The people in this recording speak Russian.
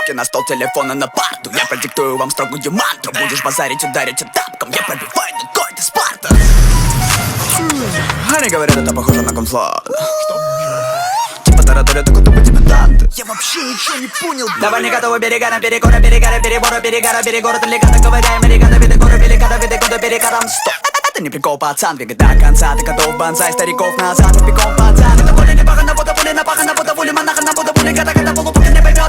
руки на стол, телефона на парту. Я продиктую вам строгую мантру. Будешь базарить, ударить тапком. Я пробиваю, ну кой ты, Спарта. Они говорят, это похоже на конфлад. Типа тараторят, так тупо дебютанты. Я вообще ничего не понял. Давай не готовы берега на перекора, перегора, перебора, перегора, перегора. Далеко говоря, американо, виды гору, великано, виды года, перекором. Стоп. Это не прикол, пацан, двигай до конца. Ты готов банзай, стариков назад, пиком пацан. Это воля не пахана, будто пули, напахана, будто пули, монаха, на будто пули, когда полупуки не поймет.